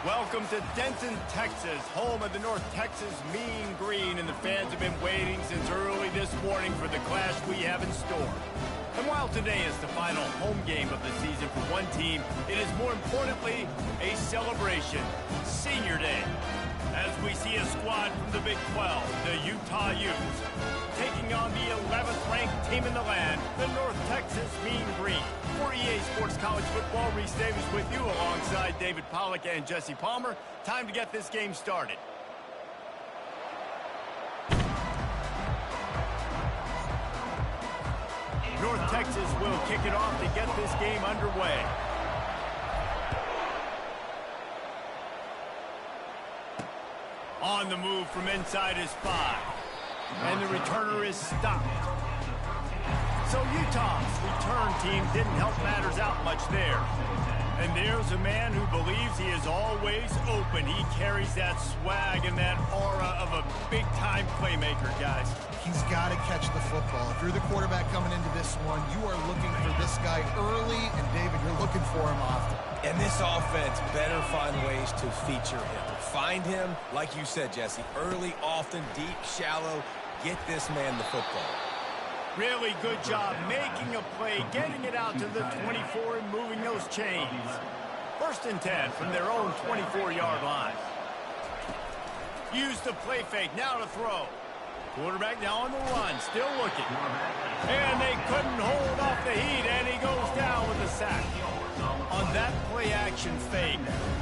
Welcome to Denton, Texas, home of the North Texas Mean Green, and the fans have been waiting since early this morning for the clash we have in store. And while today is the final home game of the season for one team, it is more importantly a celebration, Senior Day, as we see a squad from the Big 12, the Utah Utes, taking on the 11th ranked team in the land, the North Texas Mean Green. For EA Sports College Football, Reese Davis with you alongside David Pollack and Jesse Palmer. Time to get this game started. North Texas will kick it off to get this game underway. On the move from inside his 5. And the returner is stopped. So Utah's return team didn't help matters out much there. And there's a man who believes he is always open. He carries that swag and that aura of a big-time playmaker, guys. He's got to catch the football. If you're the quarterback coming into this one, you are looking for this guy early, and David, you're looking for him often. And this offense better find ways to feature him. Find him, like you said, Jesse, early, often, deep, shallow. Get this man the football. Really good job making a play, getting it out to the 24 and moving those chains. 1st and 10 from their own 24-yard line. Use the play fake, now to throw. Quarterback now on the run, still looking. And they couldn't hold off the heat, and he goes down with a sack. On that play-action fake,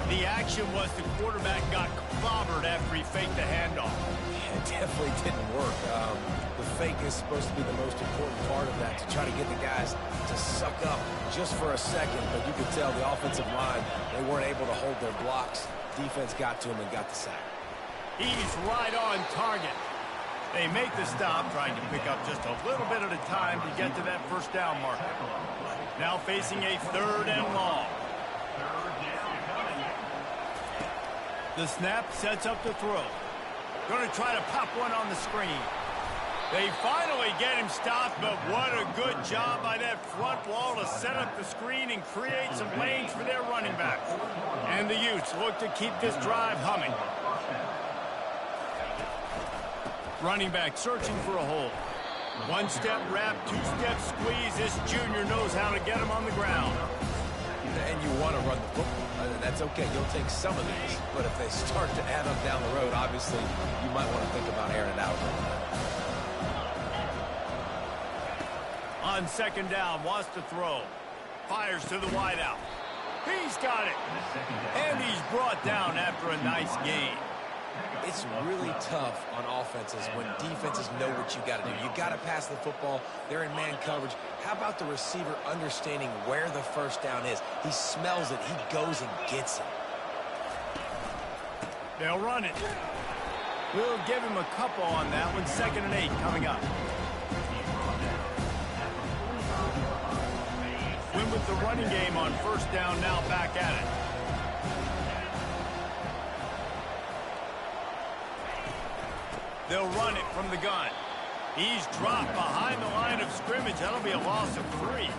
the action was the quarterback got clobbered after he faked the handoff. It definitely didn't work. The fake is supposed to be the most important part of that, to try to get the guys to suck up just for a second. But you could tell the offensive line, they weren't able to hold their blocks. Defense got to him and got the sack. He's right on target. They make the stop, trying to pick up just a little bit at a time to get to that 1st down marker. Now facing a 3rd and long. The snap sets up the throw. Going to try to pop one on the screen. They finally get him stopped, but what a good job by that front wall to set up the screen and create some lanes for their running back. And the Utes look to keep this drive humming. Running back searching for a hole. 1-step wrap, 2-step squeeze. This junior knows how to get him on the ground. And you want to run the football. That's okay. You'll take some of these. But if they start to add up down the road, obviously, you might want to think about airing it out. On 2nd down, wants to throw. Fires to the wideout. He's got it. And he's brought down after a nice gain. It's really tough on offenses when defenses know what you got to do. You got to pass the football. They're in man coverage. How about the receiver understanding where the 1st down is? He smells it. He goes and gets it. They'll run it. We'll give him a couple on that one. 2nd and 8 coming up. Win with the running game on 1st down, now back at it. They'll run it from the gun. He's dropped behind the line of scrimmage. That'll be a loss of 3.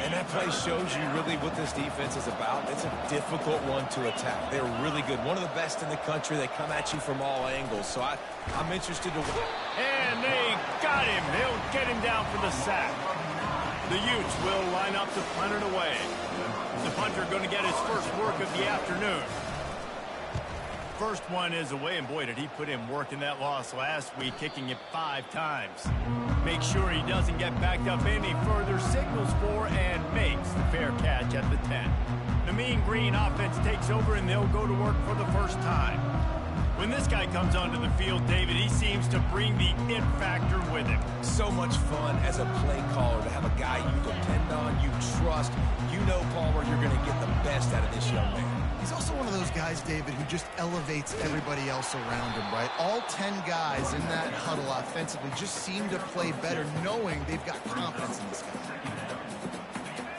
And that play shows you really what this defense is about. It's a difficult one to attack. They're really good. One of the best in the country. They come at you from all angles. So I'm interested to... And they got him. They'll get him down for the sack. The Utes will line up to punt it away. The punter going to get his first work of the afternoon. First one is away, and boy, did he put in work in that loss last week, kicking it 5 times. Make sure he doesn't get backed up any further, signals for and makes the fair catch at the 10. The Mean Green offense takes over, and they'll go to work for the 1st time. When this guy comes onto the field, David, he seems to bring the it factor with him. So much fun as a play caller to have a guy you depend on, you trust. You know, Palmer, you're going to get the best out of this young man. He's also one of those guys, David, who just elevates everybody else around him, right? All 10 guys in that huddle offensively just seem to play better knowing they've got confidence in this guy.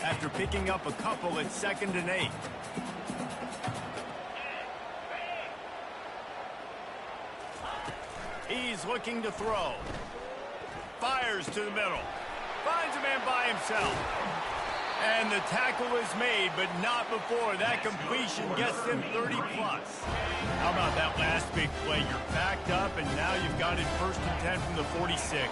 After picking up a couple at 2nd and 8. He's looking to throw. Fires to the middle. Finds a man by himself. And the tackle is made, but not before that completion gets them 30-plus. How about that last big play? You're backed up, and now you've got it 1st and 10 from the 46.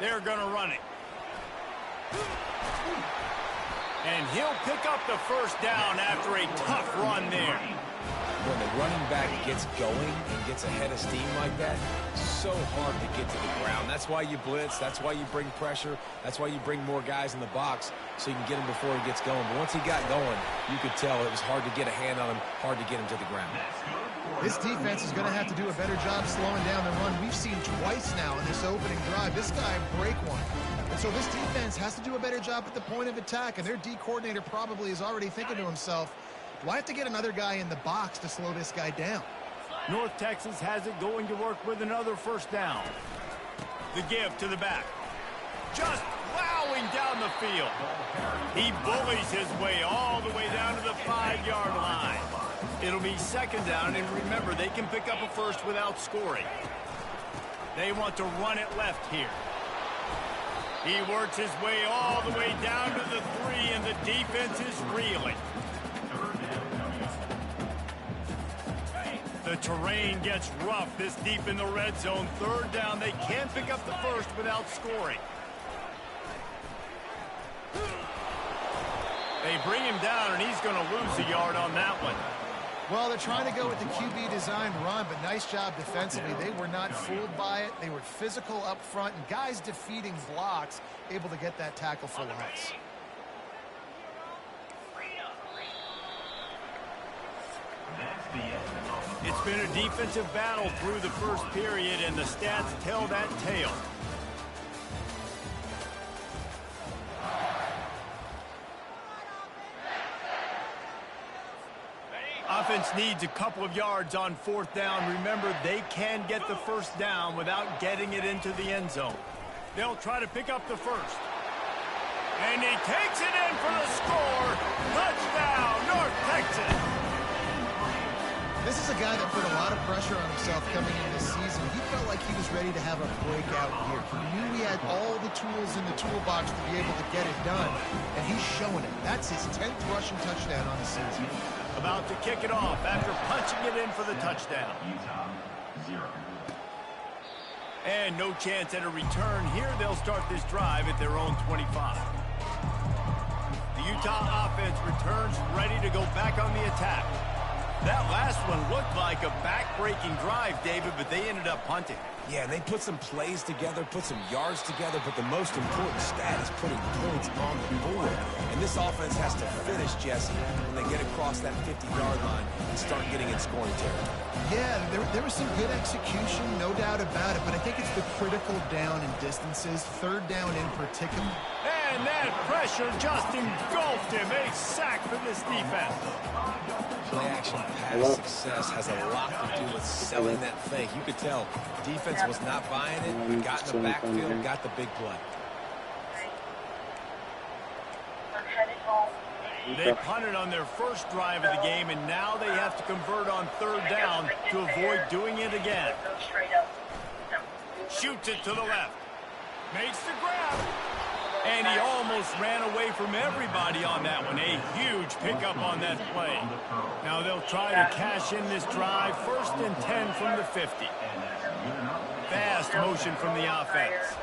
They're going to run it. And he'll pick up the 1st down after a tough run there. When the running back gets going and gets ahead of steam like that, so hard to get to the ground. That's why you blitz. That's why you bring pressure. That's why you bring more guys in the box so you can get him before he gets going. But once he got going, you could tell it was hard to get a hand on him, hard to get him to the ground. This defense is going to have to do a better job slowing down the run. We've seen twice now in this opening drive. This guy break one. And so this defense has to do a better job at the point of attack. And their D coordinator probably is already thinking to himself, do I have to get another guy in the box to slow this guy down? North Texas has it going to work with another 1st down. The give to the back. Just plowing down the field. He bullies his way all the way down to the 5-yard line. It'll be 2nd down, and remember, they can pick up a 1st without scoring. They want to run it left here. He works his way all the way down to the 3, and the defense is reeling. The terrain gets rough this deep in the red zone. 3rd down, they can't pick up the 1st without scoring. They bring him down, and he's going to lose a yard on that one. Well, they're trying to go with the QB design run, but nice job defensively. They were not fooled by it. They were physical up front, and guys defeating blocks, able to get that tackle for loss. It's been a defensive battle through the 1st period, and the stats tell that tale. Offense needs a couple of yards on 4th down. Remember, they can get the 1st down without getting it into the end zone. They'll try to pick up the 1st. And he takes it in for the score. Touchdown, North Texas. This is a guy that put a lot of pressure on himself coming into this season. He felt like he was ready to have a breakout year. He knew he had all the tools in the toolbox to be able to get it done, and he's showing it. That's his 10th rushing touchdown on the season. About to kick it off after punching it in for the touchdown. And no chance at a return here. They'll start this drive at their own 25. The Utah offense returns ready to go back on the attack. That last one looked like a back-breaking drive, David, but they ended up punting. Yeah, and they put some plays together, put some yards together, but the most important stat is putting points on the board. And this offense has to finish, Jesse, when they get across that 50-yard line and start getting in scoring territory. Yeah, there was some good execution, no doubt about it, but I think it's the critical down and distances, 3rd down in particular. And that pressure just engulfed him. A sack for this defense. Play-action pass success has a lot to do with selling that fake. You could tell defense was not buying it, got in the backfield, got the big play. They punted on their 1st drive of the game, and now they have to convert on 3rd down to avoid doing it again. Shoots it to the left. Makes the grab. And he almost ran away from everybody on that one. A huge pickup on that play. Now they'll try to cash in this drive. 1st and 10 from the 50. Fast motion from the offense.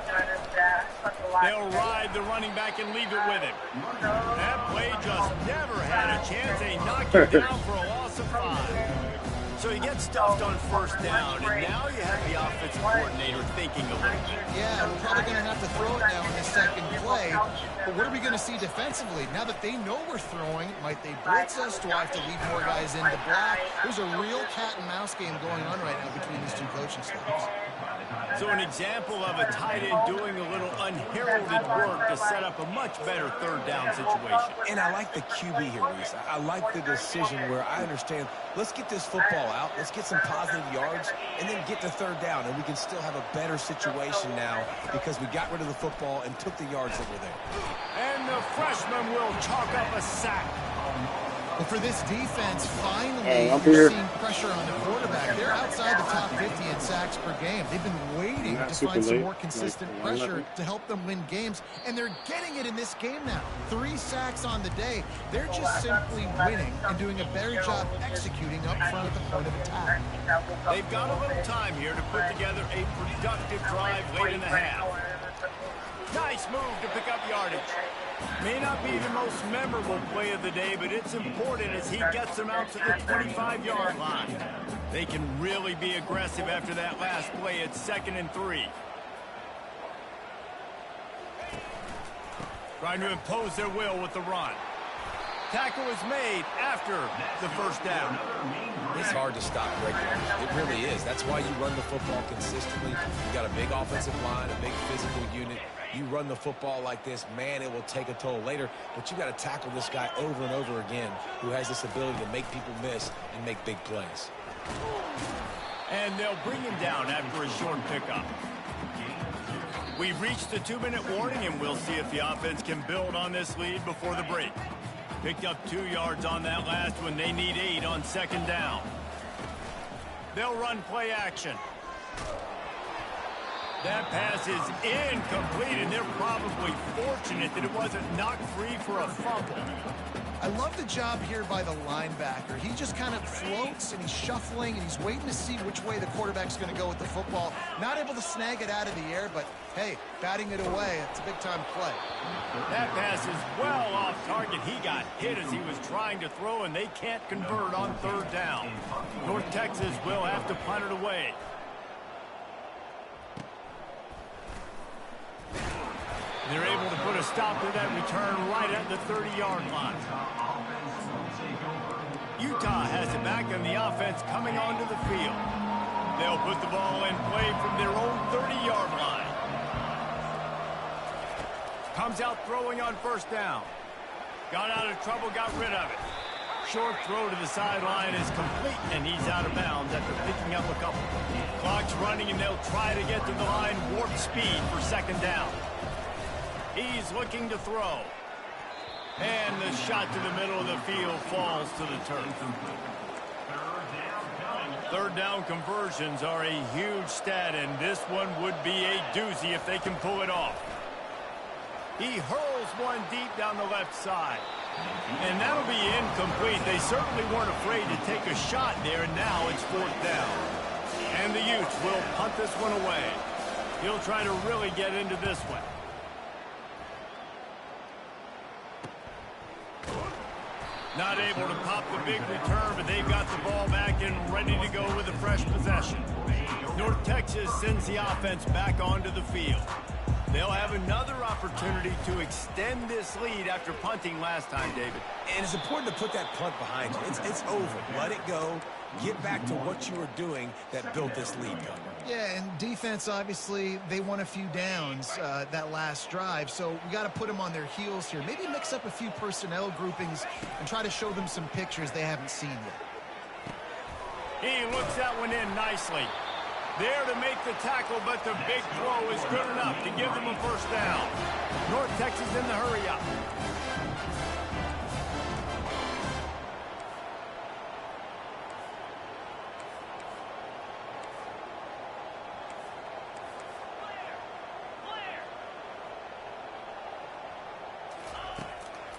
They'll ride the running back and leave it with him. That play just never had a chance. They knock him down for a loss of 5. So he gets stuffed on 1st down, and now you have the offensive coordinator thinking a little bit. Yeah, we're probably going to have to throw it now in the 2nd play. But what are we going to see defensively? Now that they know we're throwing, might they blitz us? Do I have to lead more guys into block? There's a real cat-and-mouse game going on right now between these two coaching staffs. So an example of a tight end doing a little unheralded work to set up a much better 3rd down situation. And I like the QB here, Reese. I like the decision where I understand, let's get this football out, let's get some positive yards, and then get to 3rd down, and we can still have a better situation now because we got rid of the football and took the yards that were there. And the freshman will chalk up a sack. Well, for this defense, finally, I'll be you're here. seeing pressure on the quarterback. They're outside the top 50 in sacks per game. They've been waiting to find some more consistent pressure to help them win games, and they're getting it in this game now. 3 sacks on the day. They're just simply winning and doing a better job executing up front at the point of attack. They've got a little time here to put together a productive drive late in the half. Nice move to pick up yardage. May not be the most memorable play of the day, but it's important as he gets them out to the 25-yard line. They can really be aggressive after that last play at 2nd and 3. Trying to impose their will with the run. Tackle is made after the first down. It's hard to stop Greg Lawrence. It really is. That's why you run the football consistently. You got a big offensive line, a big physical unit. You run the football like this, man, it will take a toll later. But you got to tackle this guy over and over again who has this ability to make people miss and make big plays. And they'll bring him down after a short pickup. We've reached the 2-minute warning, and we'll see if the offense can build on this lead before the break. Picked up 2 yards on that last one. They need 8 on 2nd down. They'll run play action. That pass is incomplete, and they're probably fortunate that it wasn't knocked free for a fumble. I love the job here by the linebacker. He just kind of floats, and he's shuffling, and he's waiting to see which way the quarterback's going to go with the football. Not able to snag it out of the air, but, hey, batting it away, it's a big-time play. That pass is well off target. He got hit as he was trying to throw, and they can't convert on 3rd down. North Texas will have to punt it away. They're able to put a stop to that return right at the 30-yard line. Utah has it back, and the offense coming onto the field. They'll put the ball in play from their own 30-yard line. Comes out throwing on 1st down. Got out of trouble, got rid of it. Short throw to the sideline is complete, and he's out of bounds after picking up a couple. Clock's running, and they'll try to get to the line warp speed for 2nd down. He's looking to throw. And the shot to the middle of the field falls to the turf. 3rd down conversions are a huge stat, and this one would be a doozy if they can pull it off. He hurls one deep down the left side. And that'll be incomplete. They certainly weren't afraid to take a shot there, and now it's 4th down. And the Utes will punt this one away. He'll try to really get into this one. Not able to pop the big return, but they've got the ball back and ready to go with a fresh possession. North Texas sends the offense back onto the field. They'll have another opportunity to extend this lead after punting last time, David. And it's important to put that punt behind you. It's over. Let it go. Get back to what you were doing that built this lead. Yeah, and defense, obviously, they won a few downs that last drive, so we got to put them on their heels here. Maybe mix up a few personnel groupings and try to show them some pictures they haven't seen yet. He looks that one in nicely. There to make the tackle, but the big throw is good enough to give them a 1st down. North Texas in the hurry-up.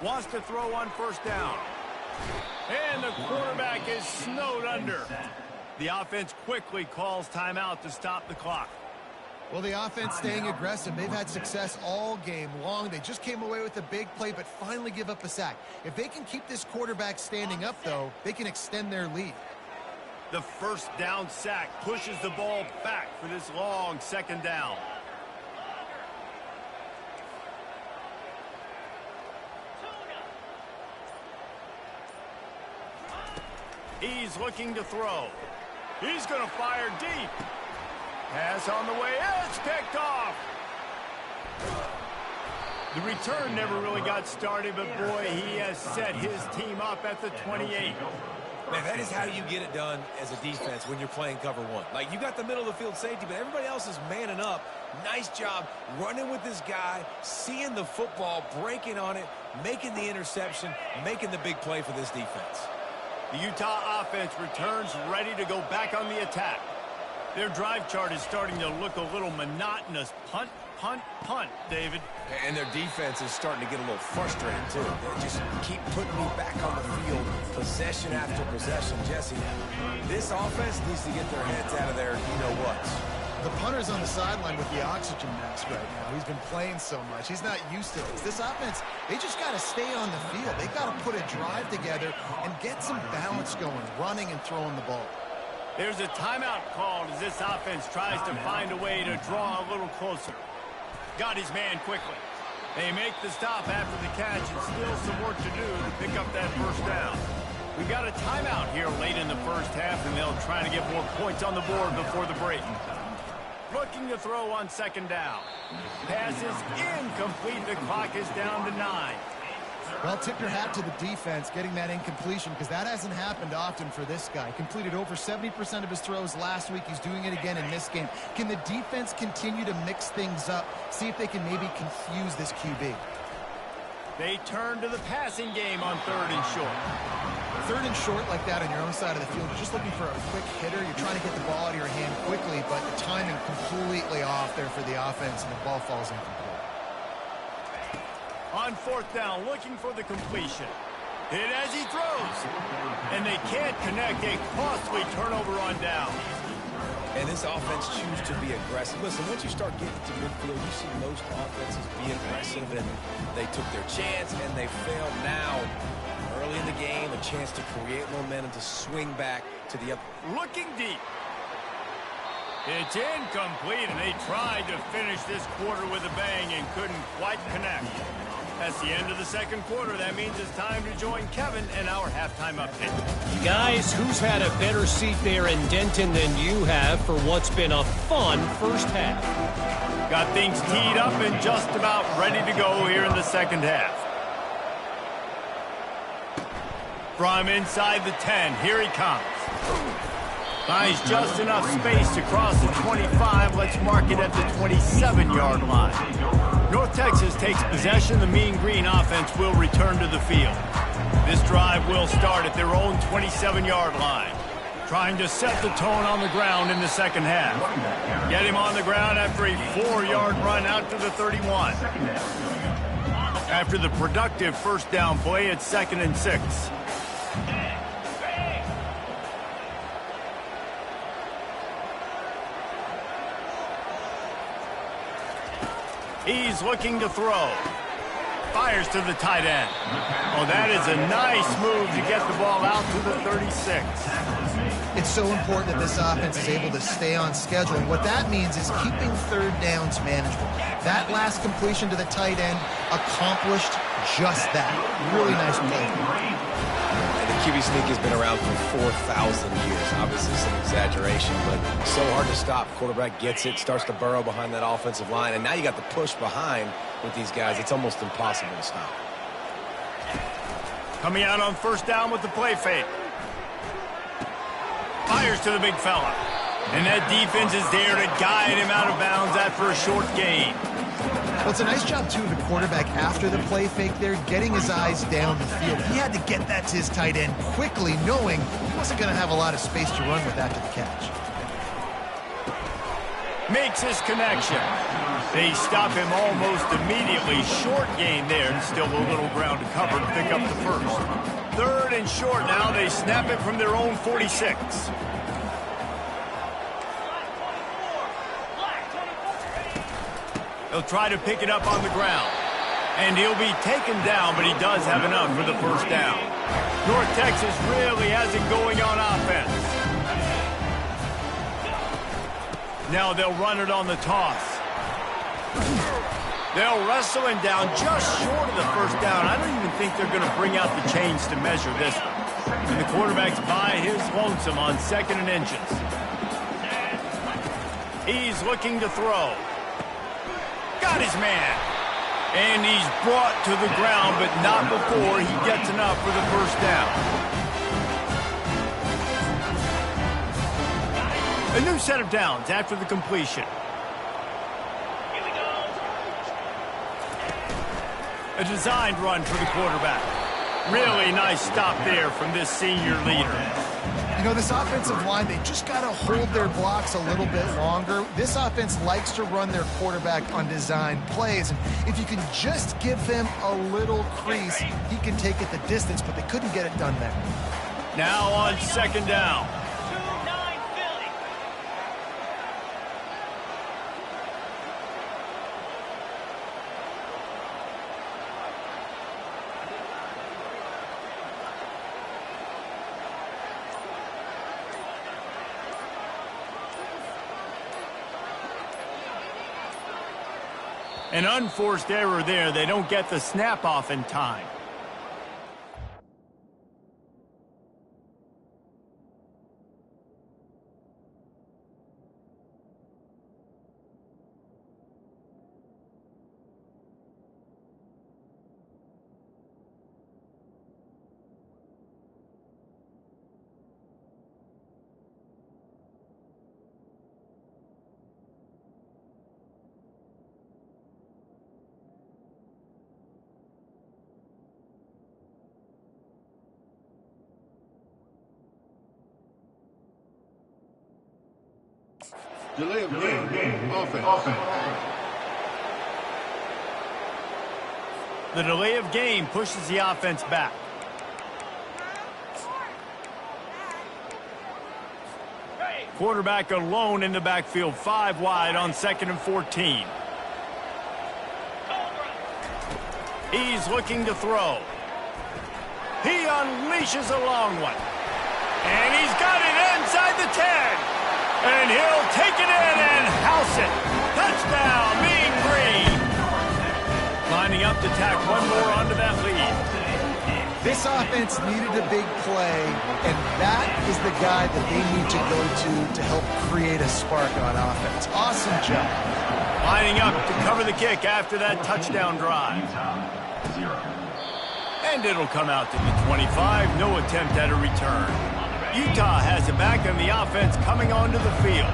Wants to throw on 1st down. And the quarterback is snowed under. The offense quickly calls timeout to stop the clock. Well, the offense staying aggressive. They've had success all game long. They just came away with a big play, but finally give up a sack. If they can keep this quarterback standing up, though, they can extend their lead. The 1st down sack pushes the ball back for this long 2nd down. He's looking to throw. He's going to fire deep. Pass on the way. It's picked off. The return never really got started, but boy, he has set his team up at the 28. Man, that is how you get it done as a defense when you're playing cover one. Like, you got the middle of the field safety, but everybody else is manning up. Nice job running with this guy, seeing the football, breaking on it, making the interception, making the big play for this defense. The Utah offense returns ready to go back on the attack. Their drive chart is starting to look a little monotonous. Punt, punt, punt, David. And their defense is starting to get a little frustrated, too. They just keep putting me back on the field, possession after possession. Jesse, this offense needs to get their heads out of their you-know-whats. The punter's on the sideline with the oxygen mask right now. He's been playing so much. He's not used to this. This offense, they just got to stay on the field. They got to put a drive together and get some balance going, running and throwing the ball. There's a timeout called as this offense tries to find a way to draw a little closer. Got his man quickly. They make the stop after the catch and still some work to do to pick up that first down. We've got a timeout here late in the first half, and they'll try to get more points on the board before the break. Looking to throw on second down. Pass is incomplete. The clock is down to 9. Well, tip your hat to the defense getting that incompletion, because that hasn't happened often for this guy. Completed over 70% of his throws last week. He's doing it again in this game. Can the defense continue to mix things up? See if they can maybe confuse this QB. They turn to the passing game on 3rd and short. 3rd and short like that on your own side of the field, you're just looking for a quick hitter. You're trying to get the ball out of your hand quickly, but the timing completely off there for the offense, and the ball falls incomplete. On 4th down, looking for the completion. Hit as he throws. And they can't connect. A costly turnover on down. And this offense chooses to be aggressive. Listen, once you start getting to midfield, you see most offenses be aggressive, and they took their chance, and they failed now. Early in the game, a chance to create momentum, to swing back to the up. Looking deep. It's incomplete, and they tried to finish this quarter with a bang and couldn't quite connect. That's the end of the second quarter. That means it's time to join Kevin in our halftime update. Guys, who's had a better seat there in Denton than you have for what's been a fun first half? Got things teed up and just about ready to go here in the second half. From inside the 10, here he comes. Finds just enough space to cross the 25. Let's mark it at the 27-yard line. North Texas takes possession. The Mean Green offense will return to the field. This drive will start at their own 27-yard line. Trying to set the tone on the ground in the second half. Get him on the ground after a 4-yard run out to the 31. After the productive first down play, it's 2nd and 6. He's looking to throw. Fires to the tight end. Oh, that is a nice move to get the ball out to the 36. It's so important that this offense is able to stay on schedule. And what that means is keeping 3rd downs manageable. That last completion to the tight end accomplished just that. Really nice play. And the QB sneak has been around for 4,000 years. Obviously some exaggeration, but so hard to stop. Quarterback gets it, starts to burrow behind that offensive line, and now you got the push behind with these guys. It's almost impossible to stop. Coming out on 1st down with the play fake. Fires to the big fella. And that defense is there to guide him out of bounds after a short gain. Well, it's a nice job, too, of the quarterback after the play fake there, getting his eyes down the field. He had to get that to his tight end quickly, knowing he wasn't going to have a lot of space to run with after the catch. Makes his connection. They stop him almost immediately. Short gain there, and still a little ground to cover to pick up the first. 3rd and short now. They snap it from their own 46. He'll try to pick it up on the ground. And he'll be taken down, but he does have enough for the first down. North Texas really has it going on offense. Now they'll run it on the toss. They'll wrestle him down just short of the first down. I don't even think they're going to bring out the chains to measure this one. And the quarterback's by his lonesome on 2nd and inches. He's looking to throw. Got his man. And he's brought to the ground, but not before he gets enough for the first down. A new set of downs after the completion. A designed run for the quarterback. Really nice stop there from this senior leader. You know, this offensive line, they just got to hold their blocks a little bit longer. This offense likes to run their quarterback on designed plays. And if you can just give him a little crease, he can take it the distance, but they couldn't get it done there. Now on second down. An unforced error there. They don't get the snap off in time. Delay of game. Offense. The delay of game pushes the offense back. Quarterback alone in the backfield, 5 wide on 2nd and 14. He's looking to throw. He unleashes a long one. And he's got it inside the 10. And he'll take it in and house it. Touchdown, Mean Green. Lining up to tack one more onto that lead. This offense needed a big play, and that is the guy that they need to go to help create a spark on offense. Awesome job. Lining up to cover the kick after that touchdown drive. And it'll come out to the 25. No attempt at a return. Utah has it back, and the offense coming onto the field.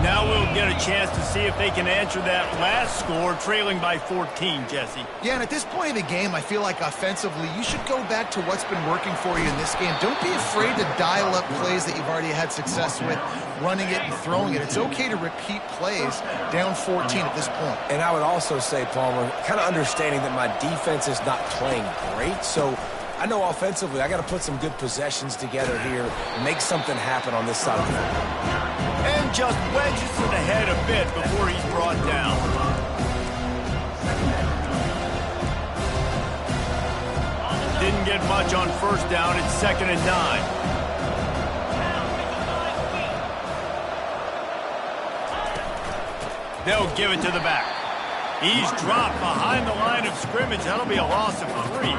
Now we'll get a chance to see if they can answer that last score, trailing by 14, Jesse. Yeah, and at this point in the game, I feel like offensively, you should go back to what's been working for you in this game. Don't be afraid to dial up plays that you've already had success with, running it and throwing it. It's okay to repeat plays down 14 at this point. And I would also say, Palmer, kind of understanding that my defense is not playing great, so I know offensively I got to put some good possessions together here, make something happen on this side of the ball. And just wedges it ahead a bit before he's brought down. Didn't get much on first down. It's 2nd and 9. They'll give it to the back. He's dropped behind the line of scrimmage. That'll be a loss of 3.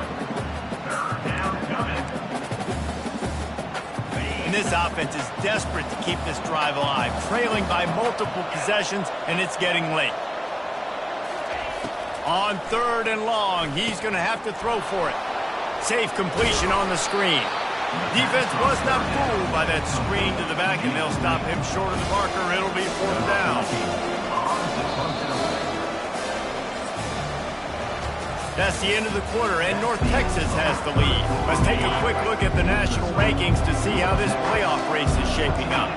And this offense is desperate to keep this drive alive, trailing by multiple possessions, and it's getting late. On 3rd and long, he's going to have to throw for it. Safe completion on the screen. Defense was not fooled by that screen to the back, and they'll stop him short of the marker. It'll be 4th down. That's the end of the quarter, and North Texas has the lead. Let's take a quick look at the national rankings to see how this playoff race is shaping up.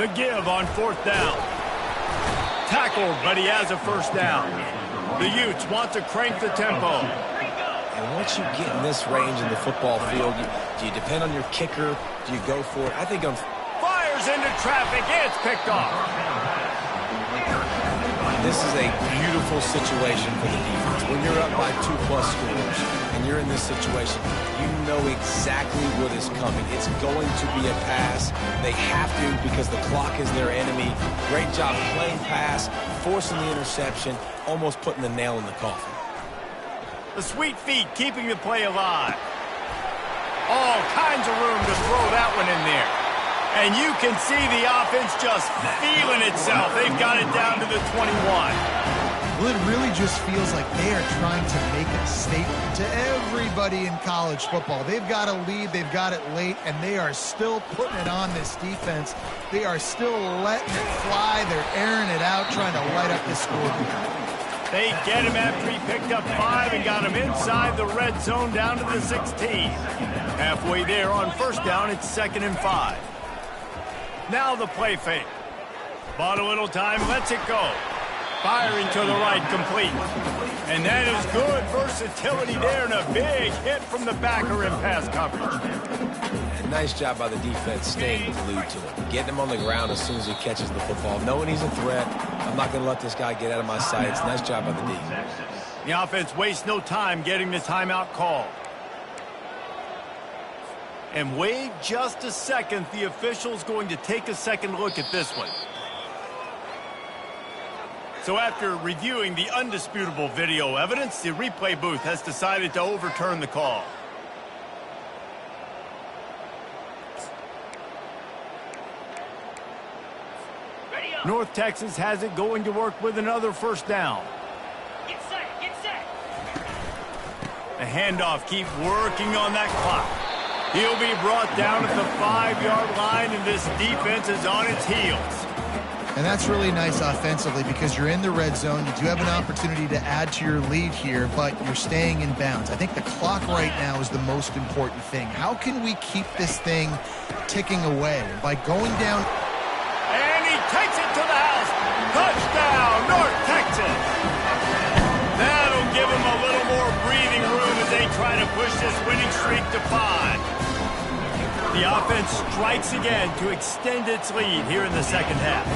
The give on 4th down. Tackled, but he has a first down. The Utes want to crank the tempo. And once you get in this range in the football field, do you depend on your kicker? Do you go for it? I think I'm... Fires into traffic. It's picked off. This is a beautiful situation for the defense. When you're up by 2+ scores and you're in this situation, you know exactly what is coming. It's going to be a pass. They have to because the clock is their enemy. Great job playing pass, forcing the interception, almost putting the nail in the coffin. The sweet feet keeping the play alive. All kinds of room to throw that one in there. And you can see the offense just feeling itself. They've got it down to the 21. Well, it really just feels like they are trying to make a statement to everybody in college football. They've got a lead, they've got it late, and they are still putting it on this defense. They are still letting it fly. They're airing it out, trying to light up this scoreboard. They get him after he picked up 5 and got him inside the red zone down to the 16. Halfway there on first down, it's 2nd and 5. Now the play fake. Bought a little time, lets it go. Firing to the right, complete. And that is good versatility there and a big hit from the backer in pass coverage. Nice job by the defense staying glued to him. Getting him on the ground as soon as he catches the football. Knowing he's a threat, I'm not going to let this guy get out of my sights. Nice job by the D. The offense wastes no time getting the timeout called. And wait just a second. The official's going to take a second look at this one. So after reviewing the undisputable video evidence, the replay booth has decided to overturn the call. North Texas has it going to work with another first down. Get set, get set. The handoff, keep working on that clock. He'll be brought down at the 5-yard line, and this defense is on its heels. And that's really nice offensively because you're in the red zone. You do have an opportunity to add to your lead here, but you're staying in bounds. I think the clock right now is the most important thing. How can we keep this thing ticking away? By going down. And he takes it to the house. Touchdown, North Texas. That'll give him a little more breathing room as they try to push this winning streak to 5. The offense strikes again to extend its lead here in the second half.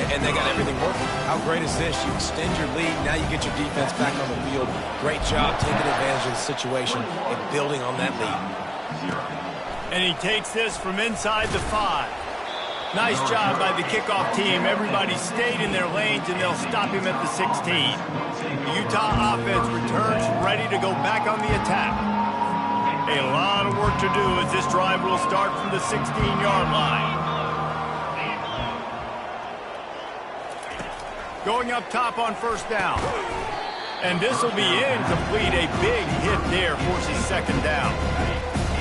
And they got everything working. How great is this? You extend your lead, now you get your defense back on the field. Great job taking advantage of the situation and building on that lead. And he takes this from inside the 5. Nice job by the kickoff team. Everybody stayed in their lanes, and they'll stop him at the 16. The Utah offense returns ready to go back on the attack. A lot of work to do as this drive will start from the 16-yard line. Going up top on first down. And this will be incomplete. A big hit there forces 2nd down.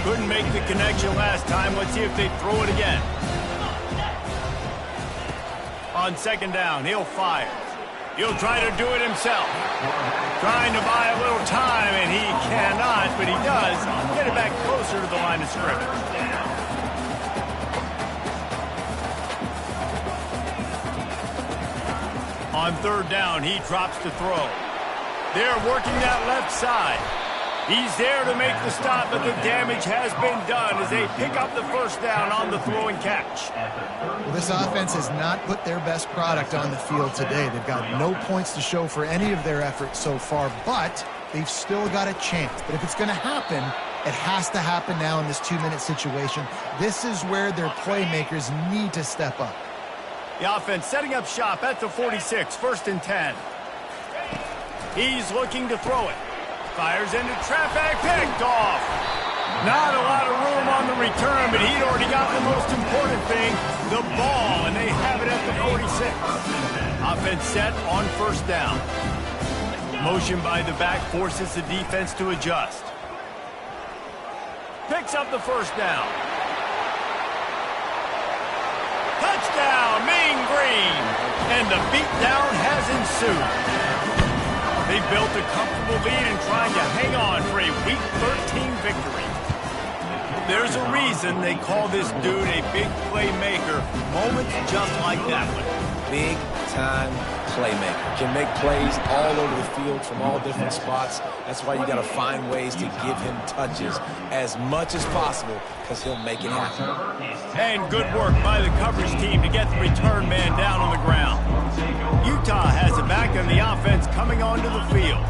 Couldn't make the connection last time. Let's see if they throw it again. On 2nd down, he'll fire. He'll try to do it himself. Trying to buy a little time, and he cannot, but he does get it back closer to the line of scrimmage. On 3rd down, he drops to throw. They're working that left side. He's there to make the stop, but the damage has been done as they pick up the first down on the throw and catch. Well, this offense has not put their best product on the field today. They've got no points to show for any of their efforts so far, but they've still got a chance. But if it's going to happen, it has to happen now in this 2-minute situation. This is where their playmakers need to step up. The offense setting up shop at the 46, 1st and 10. He's looking to throw it. Fires into traffic, picked off. Not a lot of room on the return, but he'd already got the most important thing, the ball, and they have it at the 46. Offense set on first down. Motion by the back forces the defense to adjust. Picks up the first down. Touchdown, Mean Green. And the beatdown has ensued. They built a comfortable lead and trying to hang on for a Week 13 victory. There's a reason they call this dude a big playmaker. Moments just like that one. Big-time playmaker. Can make plays all over the field from all different spots. That's why you got to find ways to give him touches as much as possible because he'll make it happen. And good work by the coverage team to get the return man down on the ground. Utah has it back on the offense coming onto the field.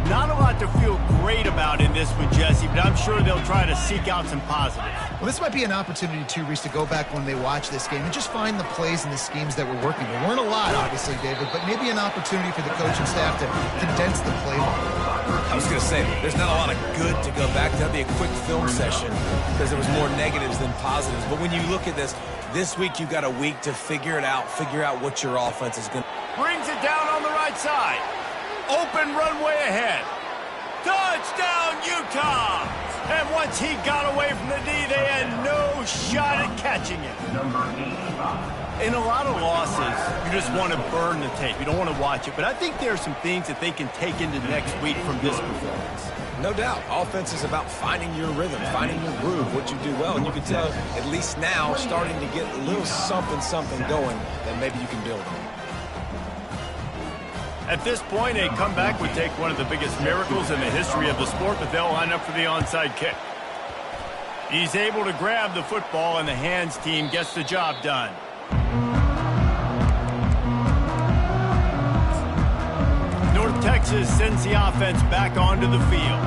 Not a lot to feel great about in this one, Jesse, but I'm sure they'll try to seek out some positives. Well, this might be an opportunity, too, Reese, to go back when they watch this game and just find the plays and the schemes that were working. There weren't a lot, obviously, David, but maybe an opportunity for the coaching staff to condense the playbook. I was going to say, there's not a lot of good to go back. That'd be a quick film session because there was more negatives than positives. But when you look at this week you've got a week to figure it out, figure out what your offense is going to. Brings it down on the right side. open runway ahead. Touchdown, Utah! And once he got away from the D, they had no shot at catching it. In a lot of losses, you just want to burn the tape. You don't want to watch it. But I think there are some things that they can take into next week from this performance. No doubt. Offense is about finding your rhythm, finding your groove, what you do well. And you can tell, at least now, starting to get a little something going that maybe you can build on. At this point, a comeback would take one of the biggest miracles in the history of the sport, but they'll line up for the onside kick. He's able to grab the football, and the hands team gets the job done. North Texas sends the offense back onto the field.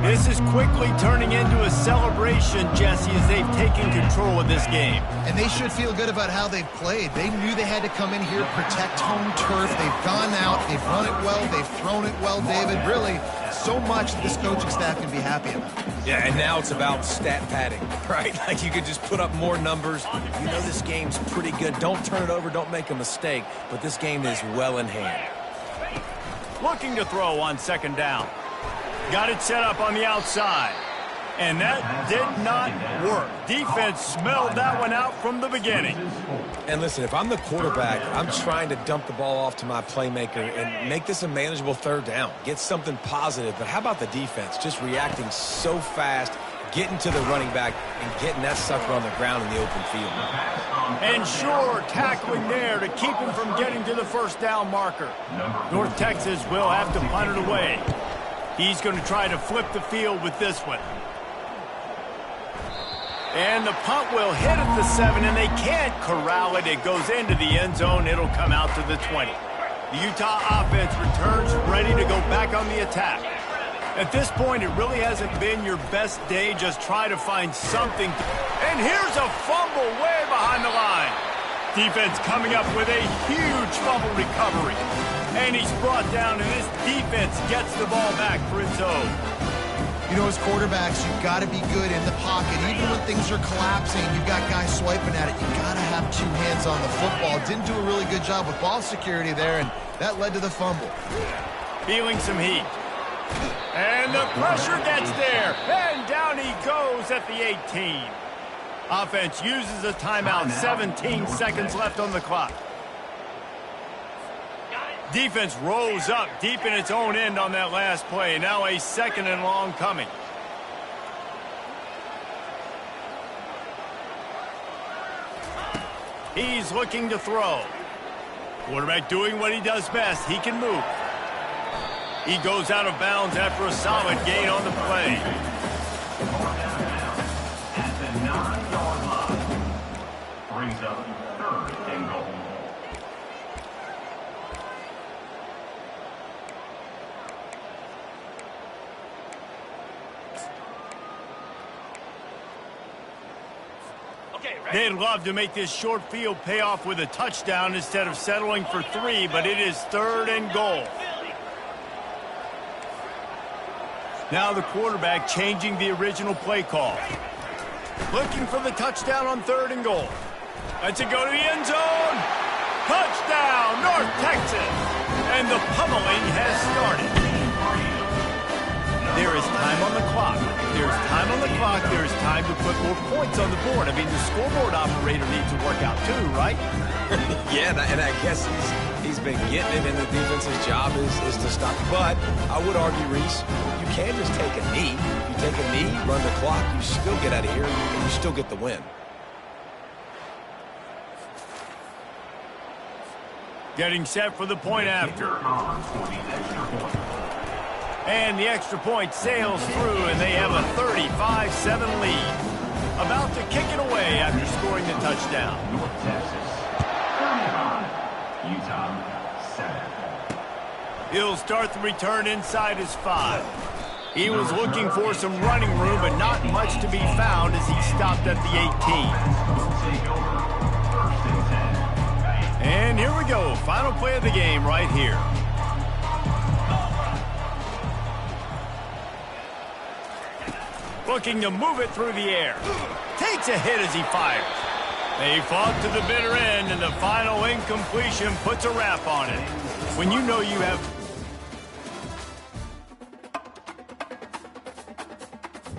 This is quickly turning into a celebration, Jesse, as they've taken control of this game. And they should feel good about how they've played. They knew they had to come in here, protect home turf. They've gone out, they've run it well, they've thrown it well, David. Really, so much that this coaching staff can be happy about. Yeah, and now it's about stat padding, right? Like you could just put up more numbers. You know this game's pretty good. Don't turn it over, don't make a mistake, but this game is well in hand. Looking to throw on second down. Got it set up on the outside. And that did not work. Defense smelled that one out from the beginning. And listen, if I'm the quarterback, I'm trying to dump the ball off to my playmaker and make this a manageable third down. Get something positive. But how about the defense? Just reacting so fast, getting to the running back, and getting that sucker on the ground in the open field. And sure, tackling there to keep him from getting to the first down marker. North Texas will have to punt it away. He's going to try to flip the field with this one. And the punt will hit at the 7, and they can't corral it. It goes into the end zone. It'll come out to the 20. The Utah offense returns ready to go back on the attack. At this point, it really hasn't been your best day. Just try to find something. And here's a fumble way behind the line. Defense coming up with a huge fumble recovery. And he's brought down, and this defense gets the ball back for its own. You know, as quarterbacks, you've got to be good in the pocket. Even when things are collapsing, you've got guys swiping at it. You've got to have two hands on the football. Didn't do a really good job with ball security there, and that led to the fumble. Feeling some heat. And the pressure gets there. And down he goes at the 18. Offense uses a timeout. 17 seconds left on the clock. Defense rolls up deep in its own end on that last play. Now a second and long coming. He's looking to throw. Quarterback doing what he does best. He can move. He goes out of bounds after a solid gain on the play. At the 9-yard line. Brings up 3rd and goal. They'd love to make this short field pay off with a touchdown instead of settling for 3, but it is 3rd and goal. Now the quarterback changing the original play call. Looking for the touchdown on 3rd and goal. Let's it go to the end zone. Touchdown, North Texas. And the pummeling has started. There is time on the clock. There's time on the clock. There's time to put more points on the board. I mean, the scoreboard operator needs to work out too, right? Yeah, and I guess he's been getting it, and the defense's job is to stop. But I would argue, Reese, you can't just take a knee. If you take a knee, run the clock, you still get out of here, and you still get the win. Getting set for the point after. And the extra point sails through, and they have a 35-7 lead. About to kick it away after scoring the touchdown. North Texas 35, Utah 7. He'll start the return inside his 5. He was looking for some running room, but not much to be found as he stopped at the 18. And here we go, final play of the game right here. Looking to move it through the air. Takes a hit as he fires. They fought to the bitter end, and the final incompletion puts a wrap on it. When you know you have